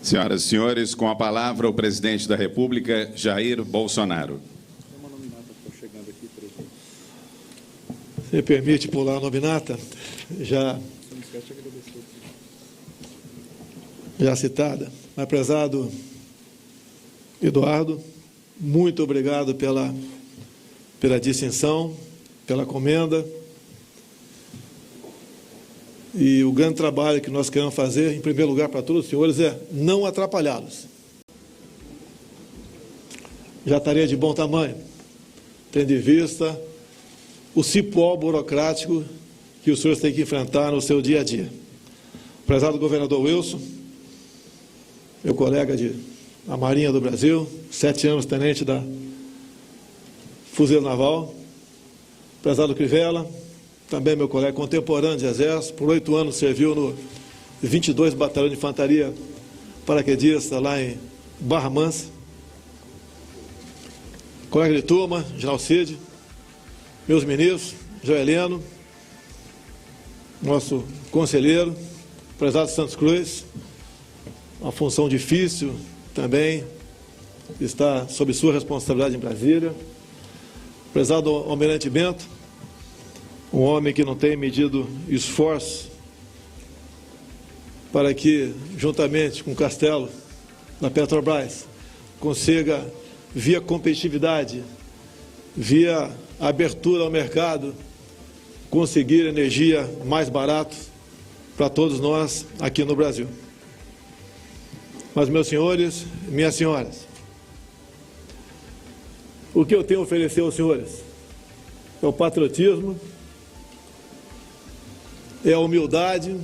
Senhoras e senhores, com a palavra o presidente da República, Jair Bolsonaro. Se me permite pular a nominata, já citada. Mas, prezado Eduardo, muito obrigado pela distinção, pela comenda. E o grande trabalho que nós queremos fazer, em primeiro lugar, para todos os senhores, é não atrapalhá-los. Já estaria de bom tamanho, tendo em vista o cipó burocrático que os senhores têm que enfrentar no seu dia a dia. Prezado governador Wilson, meu colega da Marinha do Brasil, 7 anos tenente da Fuzileiro Naval, prezado Crivella, também meu colega contemporâneo de Exército, por 8 anos serviu no 22 Batalhão de Infantaria Paraquedista, lá em Barra Mansa. Colega de turma, General Cid, meus ministros, Joeleno, nosso conselheiro, prezado Santos Cruz, uma função difícil também, está sob sua responsabilidade em Brasília. Prezado Almirante Bento, um homem que não tem medido esforço para que, juntamente com o Castelo da Petrobras, consiga, via competitividade, via abertura ao mercado, conseguir energia mais barata para todos nós aqui no Brasil. Mas, meus senhores, minhas senhoras, o que eu tenho a oferecer aos senhores é o patriotismo, é a humildade,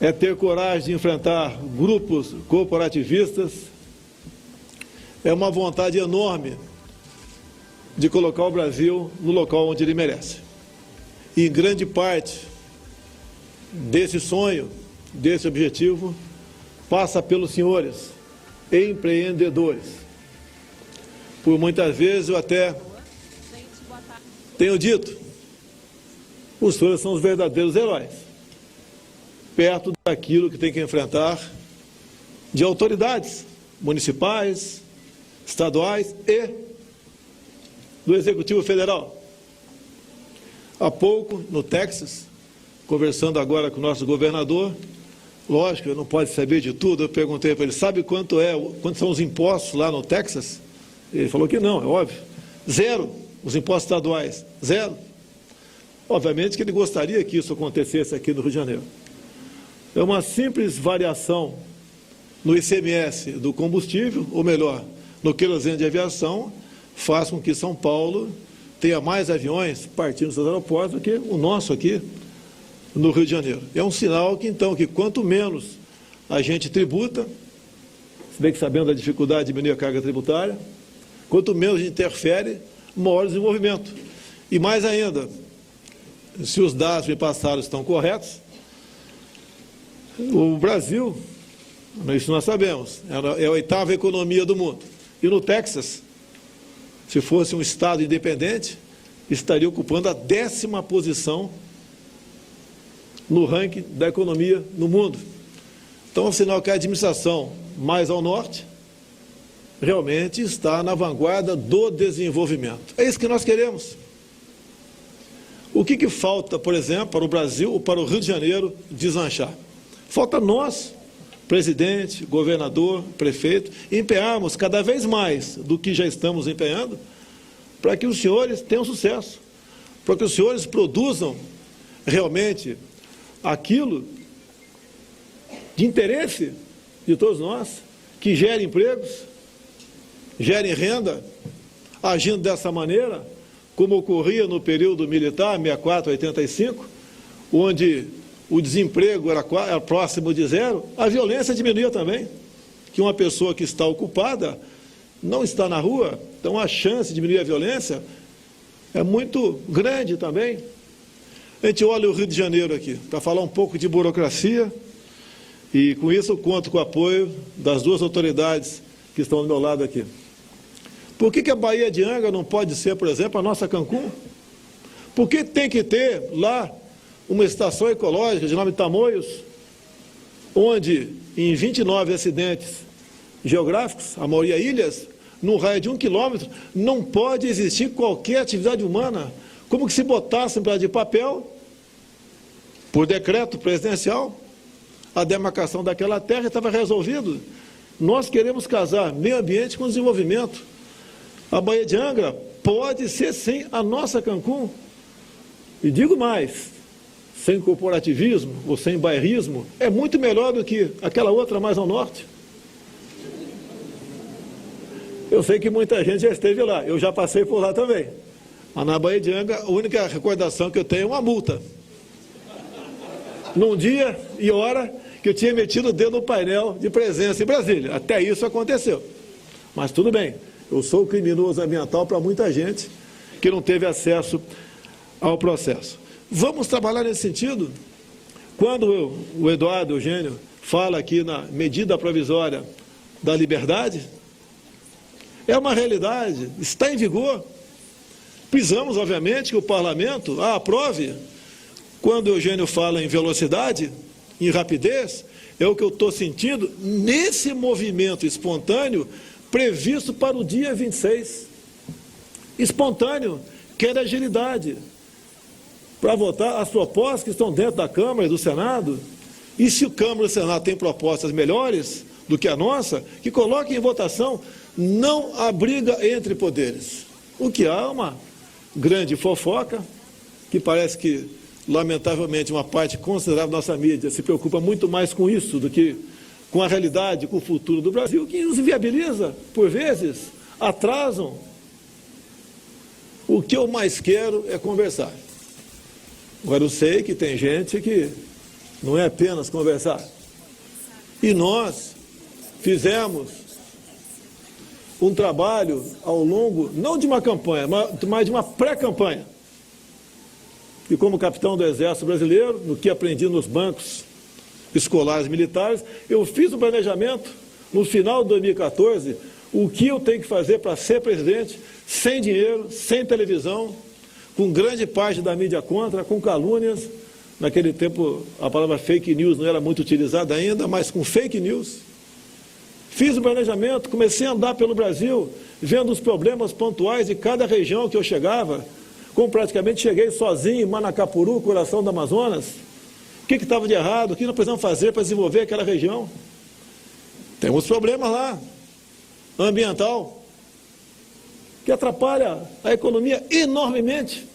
é ter coragem de enfrentar grupos corporativistas, é uma vontade enorme de colocar o Brasil no local onde ele merece. E grande parte desse sonho, desse objetivo, passa pelos senhores empreendedores. Por muitas vezes eu até tenho dito, os senhores são os verdadeiros heróis, perto daquilo que tem que enfrentar de autoridades municipais, estaduais e do Executivo Federal. Há pouco, no Texas, conversando agora com o nosso governador, lógico, eu não pode saber de tudo, eu perguntei para ele, sabe quanto são os impostos lá no Texas? Ele falou que não, é óbvio. 0, os impostos estaduais, 0. Obviamente que ele gostaria que isso acontecesse aqui no Rio de Janeiro. É uma simples variação no ICMS do combustível, ou melhor, no querosene de aviação, faz com que São Paulo tenha mais aviões partindo dos aeroportos do que o nosso aqui no Rio de Janeiro. É um sinal que, então, que quanto menos a gente tributa, se bem que sabendo da dificuldade de diminuir a carga tributária, quanto menos a gente interfere, maior o desenvolvimento. E mais ainda, se os dados me passaram estão corretos, o Brasil, isso nós sabemos, é a 8ª economia do mundo. E no Texas, se fosse um estado independente, estaria ocupando a 10ª posição no ranking da economia no mundo. Então, é um sinal que a administração mais ao norte realmente está na vanguarda do desenvolvimento. É isso que nós queremos. O que falta, por exemplo, para o Brasil ou para o Rio de Janeiro deslanchar? Falta nós, presidente, governador, prefeito, empenharmos cada vez mais do que já estamos empenhando para que os senhores tenham sucesso, para que os senhores produzam realmente aquilo de interesse de todos nós, que gere empregos, gere renda, agindo dessa maneira, como ocorria no período militar, 64 a 85, onde o desemprego era próximo de 0, a violência diminuía também, que uma pessoa que está ocupada não está na rua, então a chance de diminuir a violência é muito grande também. A gente olha o Rio de Janeiro aqui, para falar um pouco de burocracia E com isso eu conto com o apoio das duas autoridades que estão do meu lado aqui. Por que a Baía de Angra não pode ser, por exemplo, a nossa Cancún? Por que tem que ter lá uma estação ecológica de nome Tamoios, onde em 29 acidentes geográficos, a maioria ilhas, num raio de 1 quilômetro, não pode existir qualquer atividade humana, como que se botasse um pedaço de papel, por decreto presidencial, a demarcação daquela terra estava resolvido. Nós queremos casar meio ambiente com desenvolvimento. A Baía de Angra pode ser, sim, a nossa Cancún. E digo mais, sem corporativismo ou sem bairrismo, é muito melhor do que aquela outra mais ao norte. Eu sei que muita gente já esteve lá, eu já passei por lá também. Mas na Baía de Angra, a única recordação que eu tenho é uma multa. Num dia e hora que eu tinha metido o dedo no painel de presença em Brasília. Até isso aconteceu. Mas tudo bem, eu sou criminoso ambiental para muita gente que não teve acesso ao processo. Vamos trabalhar nesse sentido? Quando o Eduardo Eugênio fala aqui na medida provisória da liberdade, é uma realidade, está em vigor. Precisamos, obviamente, que o parlamento a aprove. Quando o Eugênio fala em velocidade, em rapidez, é o que eu estou sentindo nesse movimento espontâneo previsto para o dia 26. Espontâneo, quer agilidade, para votar as propostas que estão dentro da Câmara e do Senado. E se o Câmara e o Senado têm propostas melhores do que a nossa, que coloquem em votação. Não há briga entre poderes. O que há é uma grande fofoca, que parece que, lamentavelmente, uma parte considerável da nossa mídia se preocupa muito mais com isso do que com a realidade, com o futuro do Brasil, que nos inviabiliza, por vezes, atrasam. O que eu mais quero é conversar. Agora, eu sei que tem gente que não é apenas conversar. E nós fizemos um trabalho ao longo, não de uma campanha, mas de uma pré-campanha. E como capitão do Exército Brasileiro, no que aprendi nos bancos escolares militares, eu fiz um planejamento, no final de 2014, o que eu tenho que fazer para ser presidente, sem dinheiro, sem televisão, com grande parte da mídia contra, com calúnias. Naquele tempo, a palavra fake news não era muito utilizada ainda, mas com fake news. Fiz um planejamento, comecei a andar pelo Brasil, vendo os problemas pontuais de cada região que eu chegava, como praticamente cheguei sozinho em Manacapuru, coração do Amazonas. O que estava de errado? O que nós precisamos fazer para desenvolver aquela região? Temos problemas lá, ambiental, que atrapalha a economia enormemente.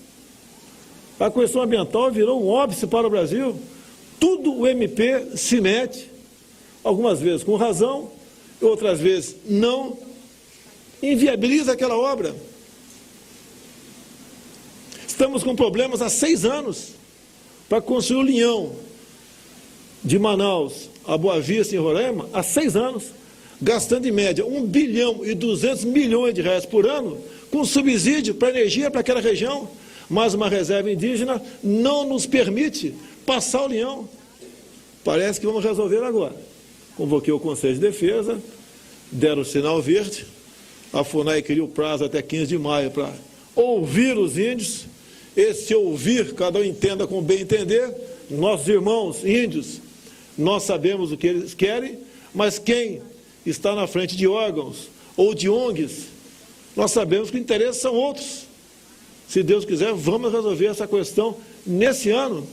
A questão ambiental virou um óbice para o Brasil. Tudo o MP se mete, algumas vezes com razão, outras vezes não, inviabiliza aquela obra. Estamos com problemas há 6 anos para construir o linhão de Manaus a Boa Vista, em Roraima, há 6 anos, gastando em média 1 bilhão e 200 milhões de reais por ano, com subsídio para energia para aquela região, mas uma reserva indígena não nos permite passar o linhão. Parece que vamos resolver agora. Convoquei o Conselho de Defesa, deram o sinal verde, a FUNAI queria o prazo até 15 de maio para ouvir os índios. Esse ouvir, cada um entenda como bem entender, nossos irmãos índios, nós sabemos o que eles querem, mas quem está na frente de órgãos ou de ONGs, nós sabemos que os interesses são outros. Se Deus quiser, vamos resolver essa questão nesse ano.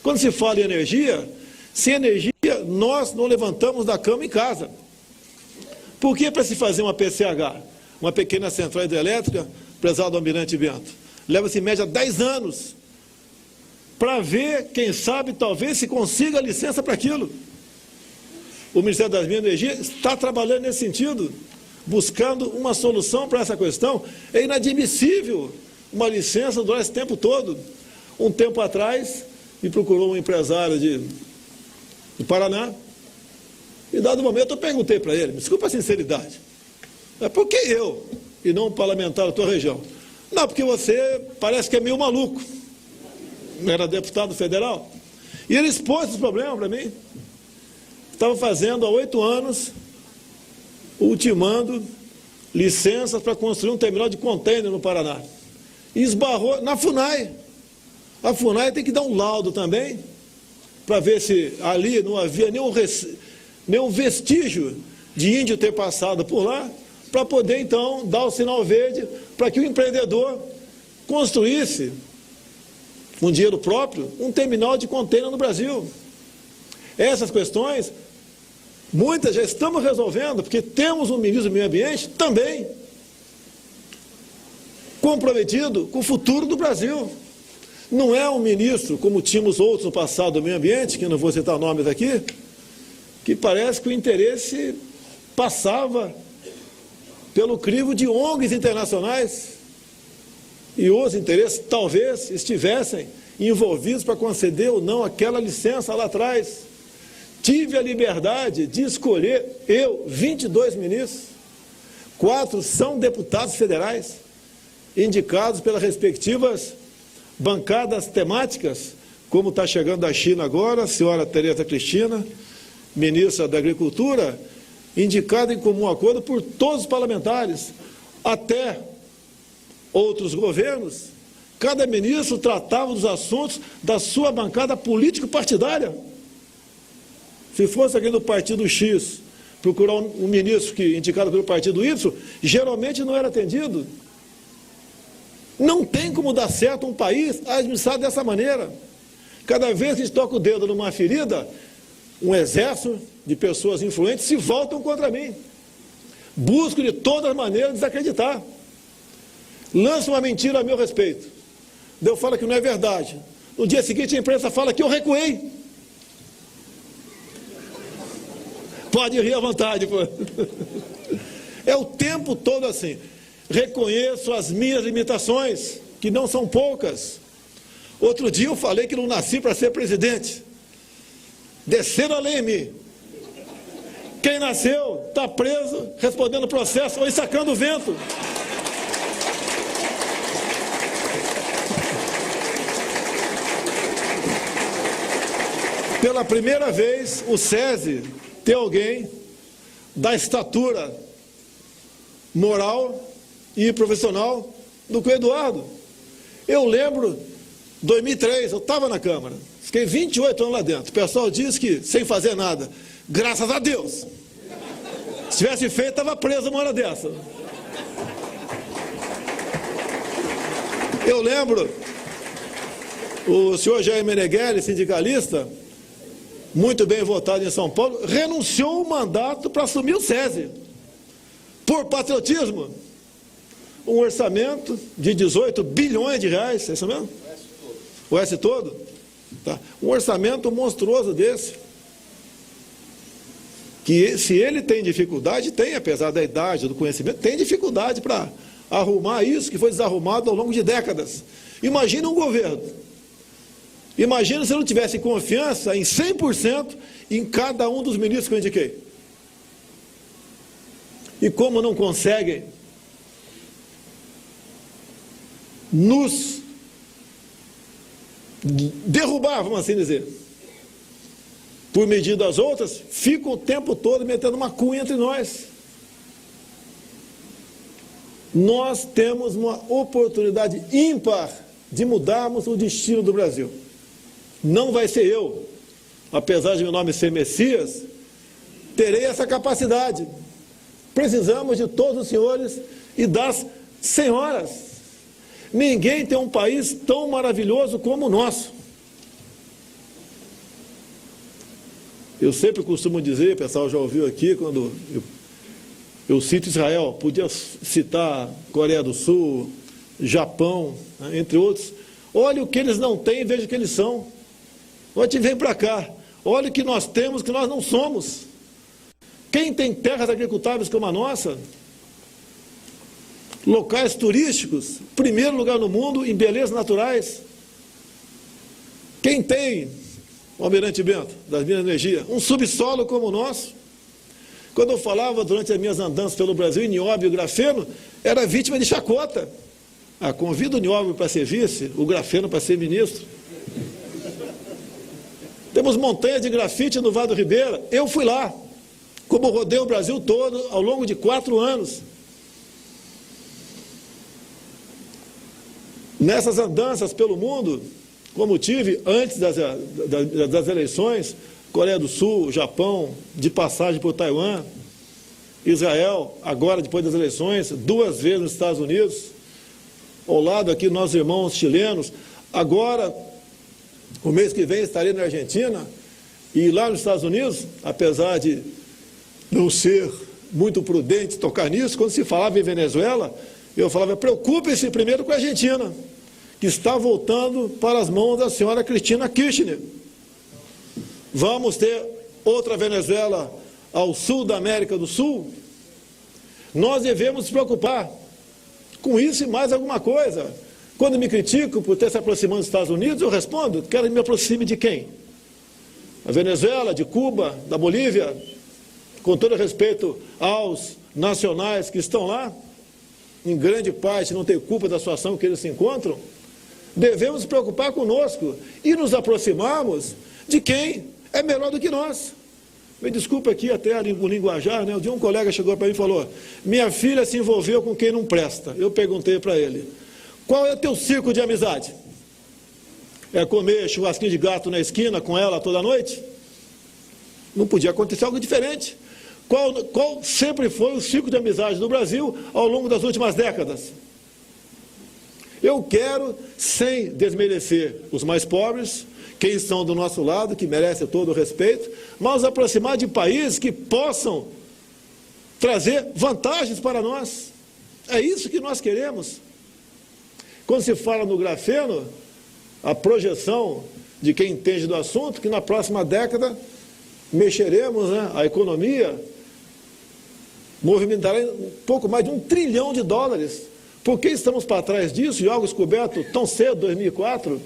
Quando se fala em energia, sem energia, nós não levantamos da cama em casa. Por que para se fazer uma PCH, uma pequena central hidrelétrica, prezado Almirante Bento? Leva-se em média 10 anos para ver, quem sabe, talvez se consiga a licença para aquilo. O Ministério das Minas e Energia está trabalhando nesse sentido, buscando uma solução para essa questão. É inadmissível uma licença durar esse tempo todo. Um tempo atrás, me procurou um empresário do Paraná, e dado momento eu perguntei para ele, desculpa a sinceridade, por que eu e não um parlamentar da tua região? Não, porque você parece que é meio maluco. Era deputado federal. E ele expôs esse problema para mim. estava fazendo há 8 anos, ultimando licenças para construir um terminal de contêiner no Paraná. E esbarrou na FUNAI. A FUNAI tem que dar um laudo também, para ver se ali não havia nenhum vestígio de índio ter passado por lá, para poder, então, dar o sinal verde para que o empreendedor construísse, com dinheiro próprio, um terminal de contêiner no Brasil. Essas questões, muitas já estamos resolvendo, porque temos um ministro do Meio Ambiente também comprometido com o futuro do Brasil. Não é um ministro, como tínhamos outros no passado do Meio Ambiente, que eu não vou citar nomes aqui, que parece que o interesse passava pelo crivo de ONGs internacionais e os interesses talvez estivessem envolvidos para conceder ou não aquela licença lá atrás. Tive a liberdade de escolher, 22 ministros, 4 são deputados federais, indicados pelas respectivas bancadas temáticas, como está chegando da China agora, a senhora Tereza Cristina, ministra da Agricultura, indicada em comum acordo por todos os parlamentares, até outros governos, cada ministro tratava dos assuntos da sua bancada político-partidária. Se fosse alguém do partido X procurar um ministro indicado pelo partido Y, geralmente não era atendido. Não tem como dar certo um país administrado dessa maneira. Cada vez que a gente toca o dedo numa ferida, um exército de pessoas influentes se voltam contra mim. Busco de todas as maneiras desacreditar. Lanço uma mentira a meu respeito. Eu falo que não é verdade. No dia seguinte a imprensa fala que eu recuei. Pode rir à vontade, pô. É o tempo todo assim. Reconheço as minhas limitações, que não são poucas. Outro dia eu falei que não nasci para ser presidente. Desceram a lei em mim. Quem nasceu está preso, respondendo processo ou sacando o vento. Pela primeira vez, o SESI tem alguém da estatura moral e profissional do que o Eduardo. Eu lembro, 2003, eu estava na Câmara, fiquei 28 anos lá dentro. O pessoal diz que sem fazer nada. Graças a Deus. Se tivesse feito, estava preso uma hora dessa. Eu lembro, o senhor Jair Meneghelli, sindicalista, muito bem votado em São Paulo, renunciou o mandato para assumir o SESI. Por patriotismo. Um orçamento de 18 bilhões de reais, é isso mesmo? O S todo? Tá. Um orçamento monstruoso desse. Que se ele tem dificuldade, tem, apesar da idade, do conhecimento, tem dificuldade para arrumar isso que foi desarrumado ao longo de décadas. Imagina um governo. Imagina se eu não tivesse confiança em 100% em cada um dos ministros que eu indiquei. E como não conseguem nos derrubar, vamos assim dizer, por medir das outras, ficam o tempo todo metendo uma cunha entre nós. Nós temos uma oportunidade ímpar de mudarmos o destino do Brasil. Não vai ser eu, apesar de meu nome ser Messias, terei essa capacidade. Precisamos de todos os senhores e das senhoras. Ninguém tem um país tão maravilhoso como o nosso. Eu sempre costumo dizer, o pessoal já ouviu aqui, quando eu cito Israel, podia citar Coreia do Sul, Japão, né, entre outros. Olha o que eles não têm e veja o que eles são. Agora te vem para cá. Olha o que nós temos que nós não somos. Quem tem terras agricultáveis como a nossa, locais turísticos, primeiro lugar no mundo em belezas naturais. Quem tem, o Almirante Bento, das Minas de Energia, um subsolo como o nosso. Quando eu falava durante as minhas andanças pelo Brasil, em nióbio e grafeno, era vítima de chacota. Convido o nióbio para ser vice, o grafeno para ser ministro. Temos montanhas de grafite no Vale do Ribeira. Eu fui lá, como rodei o Brasil todo ao longo de 4 anos. Nessas andanças pelo mundo, como tive antes das eleições, Coreia do Sul, Japão, de passagem por Taiwan, Israel, agora depois das eleições, 2 vezes nos Estados Unidos, ao lado aqui nossos irmãos chilenos. Agora, o mês que vem estarei na Argentina e lá nos Estados Unidos, apesar de não ser muito prudente tocar nisso, quando se falava em Venezuela, eu falava, preocupe-se primeiro com a Argentina, que está voltando para as mãos da senhora Cristina Kirchner. Vamos ter outra Venezuela ao sul da América do Sul? Nós devemos nos preocupar com isso e mais alguma coisa. Quando me criticam por ter se aproximado dos Estados Unidos, eu respondo, quero que me aproxime de quem? Da Venezuela, de Cuba, da Bolívia, com todo respeito aos nacionais que estão lá, em grande parte não tem culpa da situação que eles se encontram. Devemos nos preocupar conosco e nos aproximarmos de quem é melhor do que nós. Me desculpa aqui até o linguajar, né? Um dia um colega chegou para mim e falou, minha filha se envolveu com quem não presta. Eu perguntei para ele, qual é o teu círculo de amizade? É comer churrasquinho de gato na esquina com ela toda noite? Não podia acontecer algo diferente. Qual sempre foi o círculo de amizade do Brasil ao longo das últimas décadas? Eu quero, sem desmerecer os mais pobres, quem estão do nosso lado, que merecem todo o respeito, mas aproximar de países que possam trazer vantagens para nós. É isso que nós queremos. Quando se fala no grafeno, a projeção de quem entende do assunto, que na próxima década mexeremos, né, a economia, movimentará um pouco mais de $1 trilhão. Por que estamos para trás disso e algo descoberto tão cedo, 2004?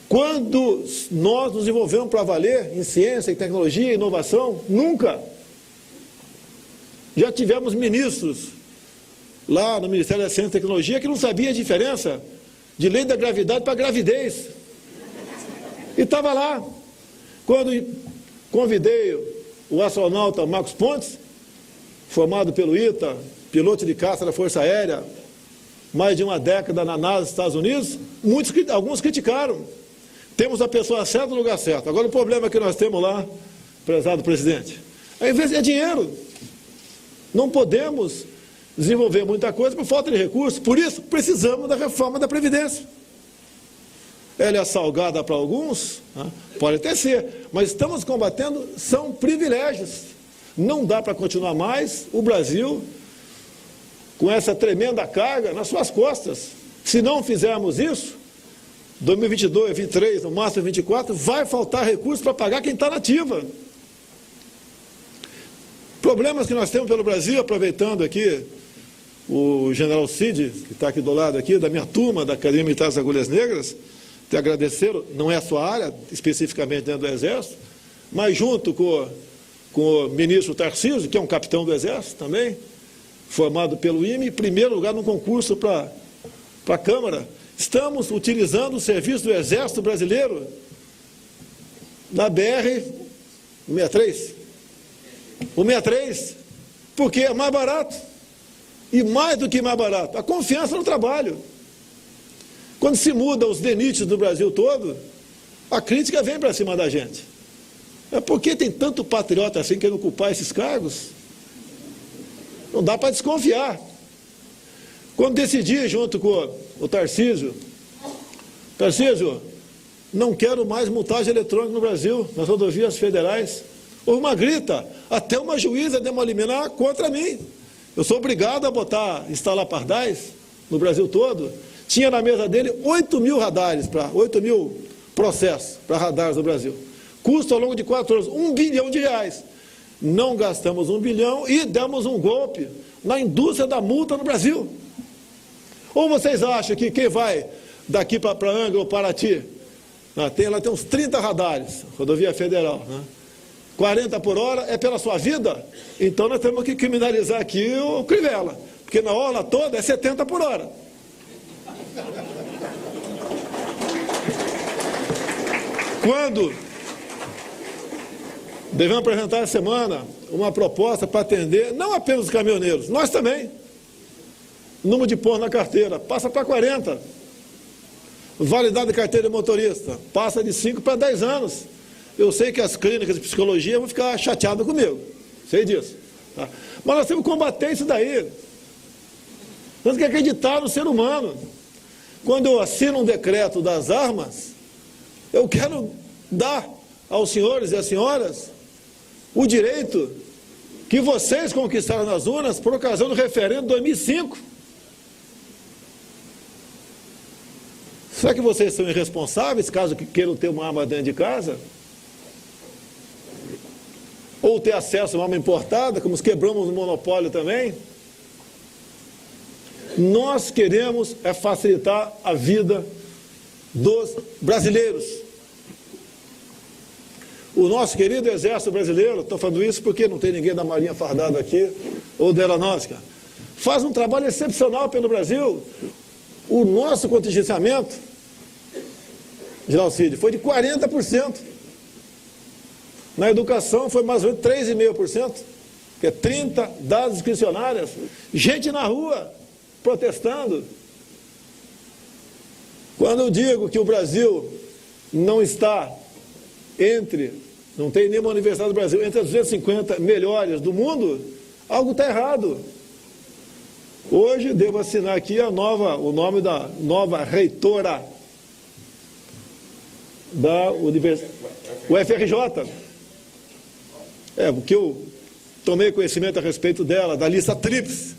Quando nós nos envolvemos para valer em ciência, em tecnologia e inovação? Nunca. Já tivemos ministros lá no Ministério da Ciência e Tecnologia que não sabia a diferença de lei da gravidade para gravidez. E estava lá. Quando convidei o astronauta Marcos Pontes, formado pelo ITA, piloto de caça da Força Aérea, mais de uma década na NASA dos Estados Unidos, alguns criticaram. Temos a pessoa certa no lugar certo. Agora o problema que nós temos lá, prezado presidente, é dinheiro. Não podemos desenvolver muita coisa por falta de recursos, por isso precisamos da reforma da Previdência. Ela é salgada para alguns, né? Pode até ser, mas estamos combatendo, são privilégios. Não dá para continuar mais o Brasil com essa tremenda carga nas suas costas. Se não fizermos isso, 2022, 2023, no máximo 2024, vai faltar recursos para pagar quem está na ativa. Problemas que nós temos pelo Brasil, aproveitando aqui o general Cid, que está aqui do lado aqui, da minha turma, da Academia Militar das Agulhas Negras, te agradecer, não é a sua área, especificamente dentro do Exército, mas junto com o ministro Tarcísio, que é um capitão do Exército também, formado pelo IME, em primeiro lugar no concurso para a Câmara. Estamos utilizando o serviço do Exército Brasileiro na BR-63. O 63, porque é mais barato. E mais do que mais barato, a confiança no trabalho. Quando se muda os DENITs do Brasil todo, a crítica vem para cima da gente. É porque tem tanto patriota assim querendo ocupar esses cargos? Não dá para desconfiar. Quando decidi, junto com o Tarcísio, não quero mais multagem eletrônica no Brasil, nas rodovias federais. Houve uma grita, até uma juíza deu uma liminar contra mim. Eu sou obrigado a instalar pardais no Brasil todo. Tinha na mesa dele 8 mil radares, 8 mil processos para radares no Brasil. Custo ao longo de 4 anos, R$1 bilhão. Não gastamos 1 bilhão e demos um golpe na indústria da multa no Brasil. Ou vocês acham que quem vai daqui para Angra ou Paraty, lá tem uns 30 radares, rodovia federal, né? 40 por hora é pela sua vida? Então nós temos que criminalizar aqui o Crivella, porque na orla toda é 70 por hora. Devemos apresentar essa semana uma proposta para atender não apenas os caminhoneiros, nós também. O número de pontos na carteira passa para 40. Validade da carteira de motorista passa de 5 para 10 anos. Eu sei que as clínicas de psicologia vão ficar chateadas comigo, sei disso. Tá? Mas nós temos que combater isso daí. Nós temos que acreditar no ser humano. Quando eu assino um decreto das armas, eu quero dar aos senhores e às senhoras o direito que vocês conquistaram nas urnas por ocasião do referendo de 2005. Será que vocês são irresponsáveis caso queiram ter uma arma dentro de casa? Ou ter acesso a uma arma importada, como quebramos o monopólio também? Nós queremos facilitar a vida dos brasileiros. O nosso querido Exército Brasileiro, estou falando isso porque não tem ninguém da Marinha fardado aqui, ou da Aeronáutica, faz um trabalho excepcional pelo Brasil. O nosso contingenciamento, General Cid, foi de 40%. Na educação foi mais ou menos 3,5%, que é 30 dadas discricionárias. Gente na rua, protestando. Quando eu digo que o Brasil não está não tem nenhuma universidade do Brasil entre as 250 melhores do mundo, algo está errado. Hoje devo assinar aqui o nome da nova reitora da Universidade, o FRJ. Porque eu tomei conhecimento a respeito dela, da lista tríplice,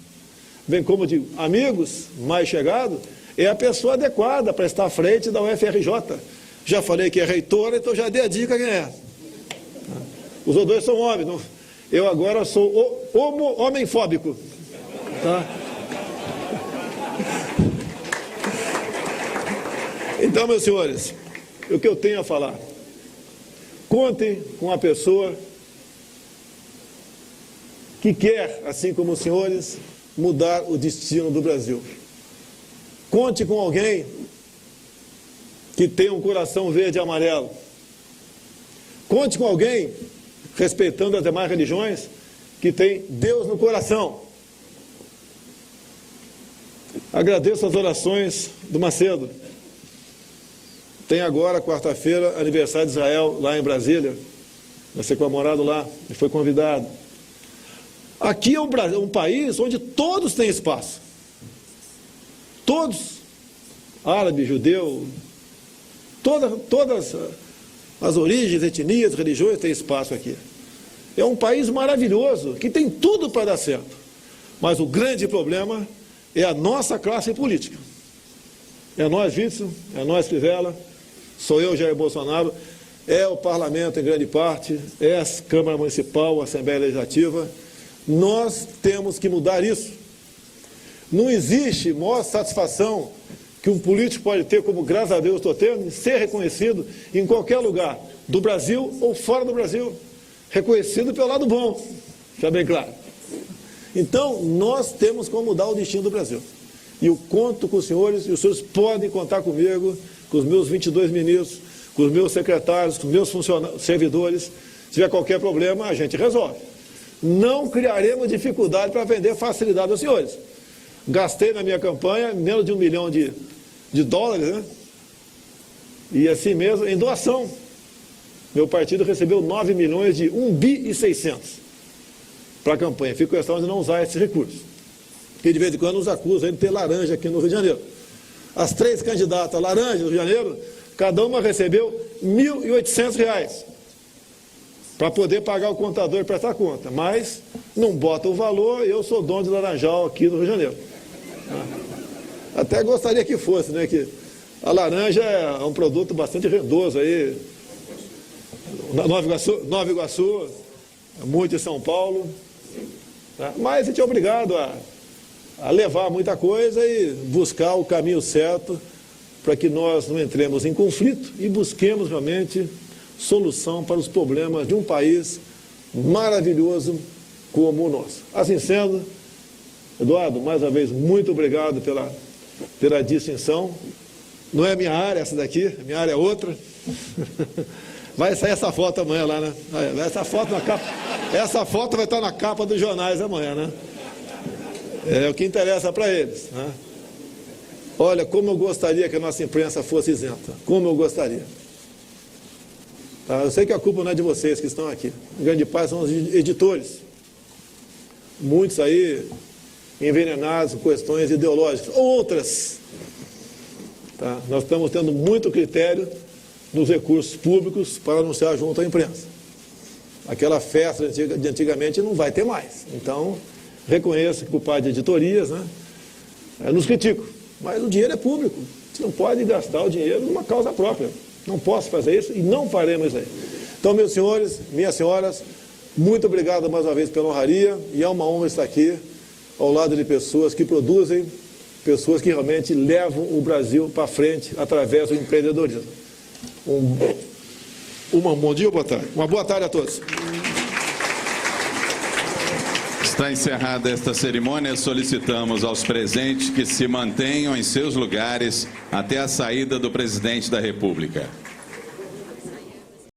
bem como de amigos mais chegados, é a pessoa adequada para estar à frente da UFRJ. Já falei que é reitora, então já dei a dica quem é. Os dois são homens, não? Eu agora sou homem-fóbico. Tá? Então, meus senhores, o que eu tenho a falar? Contem com a pessoa que quer, assim como os senhores, mudar o destino do Brasil. Conte com alguém que tem um coração verde e amarelo. Conte com alguém, respeitando as demais religiões, que tem Deus no coração. Agradeço as orações do Macedo. Tem agora, quarta-feira, aniversário de Israel, lá em Brasília. Vai ser comemorado lá, ele foi convidado. Aqui é um país onde todos têm espaço. Todos. Árabe, judeu, todas as origens, etnias, religiões têm espaço aqui. É um país maravilhoso, que tem tudo para dar certo. Mas o grande problema é a nossa classe política. É nós, Witzel, é nós, Crivella, sou eu, Jair Bolsonaro, é o parlamento em grande parte, é a Câmara Municipal, a Assembleia Legislativa. Nós temos que mudar isso. Não existe maior satisfação que um político pode ter, como graças a Deus estou tendo, de ser reconhecido em qualquer lugar, do Brasil ou fora do Brasil. Reconhecido pelo lado bom, fica bem claro. Então, nós temos como mudar o destino do Brasil. E eu conto com os senhores, e os senhores podem contar comigo, com os meus 22 ministros, com os meus secretários, com os meus servidores. Se tiver qualquer problema, a gente resolve. Não criaremos dificuldade para vender facilidade aos senhores. Gastei na minha campanha menos de $1 milhão de dólares, né? E assim mesmo, em doação. Meu partido recebeu 9 milhões de 1 bi e 600 para a campanha. Fico questão de não usar esse recurso. Porque de vez em quando nos acusam de ter laranja aqui no Rio de Janeiro. As 3 candidatas laranjas do Rio de Janeiro, cada uma recebeu R$ 1.800 para poder pagar o contador e prestar conta. Mas não bota o valor, eu sou dono de laranjal aqui no Rio de Janeiro. Até gostaria que fosse, né? Que a laranja é um produto bastante rendoso aí. Nova Iguaçu, muito em São Paulo. Tá? Mas a gente é obrigado a levar muita coisa e buscar o caminho certo para que nós não entremos em conflito e busquemos realmente solução para os problemas de um país maravilhoso como o nosso. Assim sendo, Eduardo, mais uma vez, muito obrigado pela distinção. Não é minha área essa daqui, minha área é outra. Vai sair essa foto amanhã lá, né? Essa foto vai estar na capa dos jornais amanhã, né? É o que interessa para eles, né? Olha, como eu gostaria que a nossa imprensa fosse isenta. Como eu gostaria. Tá? Eu sei que a culpa não é de vocês que estão aqui. Em grande parte são os editores. Muitos aí envenenados com questões ideológicas. Outras. Tá? Nós estamos tendo muito critério nos recursos públicos para anunciar junto à imprensa. Aquela festa de antigamente não vai ter mais. Então, reconheço que por parte de editorias, né, nos critico. Mas o dinheiro é público. Você não pode gastar o dinheiro numa causa própria. Não posso fazer isso e não faremos isso aí. Então, meus senhores, minhas senhoras, muito obrigado mais uma vez pela honraria. E é uma honra estar aqui ao lado de pessoas que produzem, pessoas que realmente levam o Brasil para frente através do empreendedorismo. Bom dia ou boa tarde? Uma boa tarde a todos. Está encerrada esta cerimônia. Solicitamos aos presentes que se mantenham em seus lugares até a saída do presidente da República.